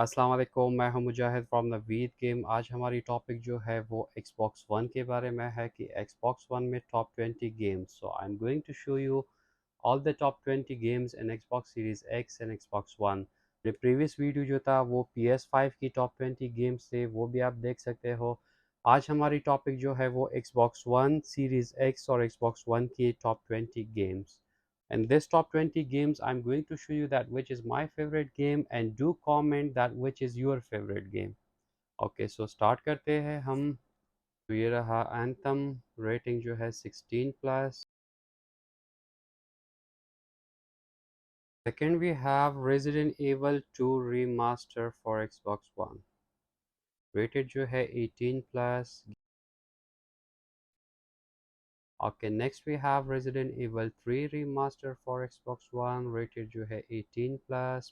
अस्सलाम वालेकुम, मैं हूं मुजाहिद फ्रॉम नवीद गेम। आज हमारी टॉपिक जो है वो Xbox One के बारे में है कि Xbox One में top 20 games. So I am going to show you all the top 20 games in Xbox Series X and Xbox One। मेरे प्रीवियस वीडियो जो था वो PS5 की टॉप 20 गेम्स थे, वो भी आप देख सकते हो। आज हमारी टॉपिक जो है वो Xbox One Series X और Xbox One की top 20 games. In this top 20 games, I'm going to show you that which is my favorite game and do comment that which is your favorite game. Okay, so start करते हैं हम। तो ये रहा Anthem, rating जो है 16 plus. Second we have Resident Evil 2 Remaster for Xbox One. Rated जो है 18 plus. Okay, next we have Resident Evil 3 Remaster for Xbox One. Rated जो है 18 plus.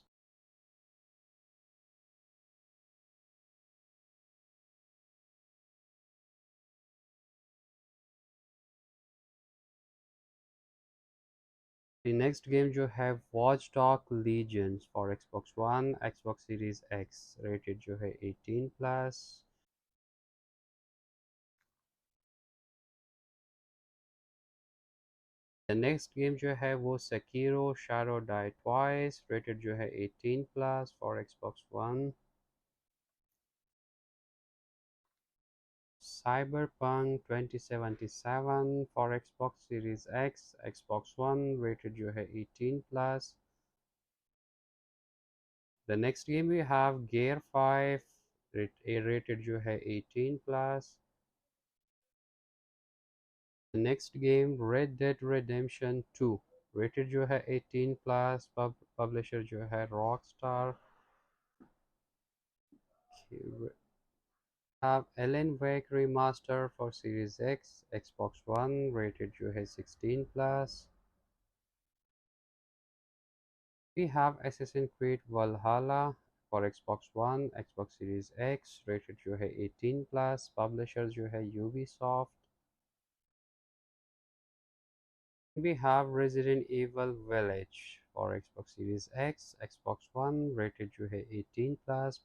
The next game जो है Watch Dogs Legions for Xbox One, Xbox Series X, rated जो है 18 plus. The next game जो है वो Sekiro Shadow Die Twice, rated जो है 18 plus for Xbox One. Cyberpunk 2077 for Xbox Series X, Xbox One, rated जो है 18 plus. The next game we have Gear 5, rated जो है 18 plus. The next game Red Dead Redemption 2, rated जो है 18 plus, publisher जो है Rockstar. We have Alan Wake Remaster for Series X, Xbox One, rated जो है 16 plus. We have Assassin's Creed Valhalla for Xbox One, Xbox Series X, rated जो है 18 plus, publisher जो है Ubisoft. We have Resident Evil Village for Xbox Series X, Xbox One, rated जो है 18 plus.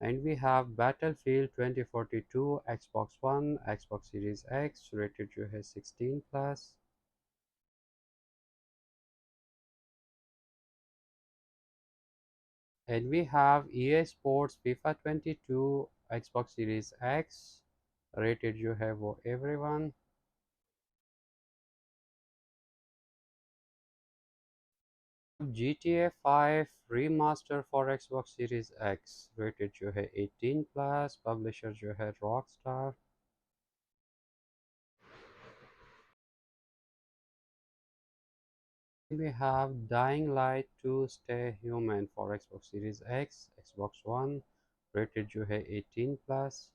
And we have Battlefield 2042, Xbox One, Xbox Series X, rated जो है 16 plus. And we have EA Sports FIFA 22, Xbox Series X, rated जो है वो everyone. GTA 5 Remaster for Xbox Series X, rated जो है 18 plus, publisher जो है Rockstar. We have Dying Light 2 Stay Human for Xbox Series X, Xbox One, rated जो है 18 plus.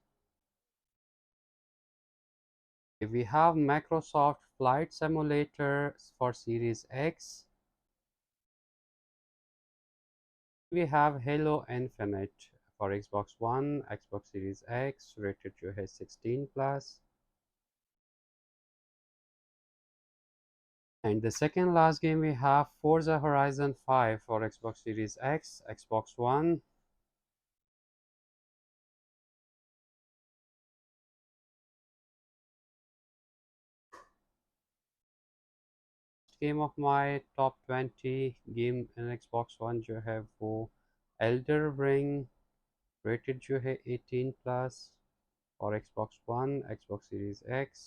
We have Microsoft Flight Simulator for Series X. We have Halo Infinite for Xbox One, Xbox Series X, rated जो है 16 plus. And the second last game we have Forza Horizon 5 for Xbox Series X, Xbox One. Game of my top 20 game in Xbox One जो है वो Elder Ring, rated जो है 18 plus और Xbox One, Xbox Series X.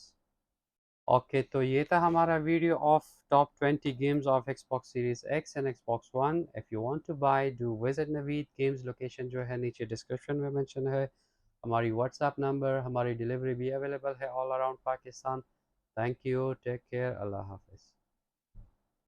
Okay, तो ये था हमारा video of top 20 games of Xbox Series X and Xbox One. If you want to buy do visit Naveed games. Location जो है नीचे डिस्क्रिप्शन में मेंशन है। हमारी व्हाट्सएप नंबर, हमारी डिलीवरी भी अवेलेबल है all around Pakistan. Thank you, take care, अल्लाह हाफिज़।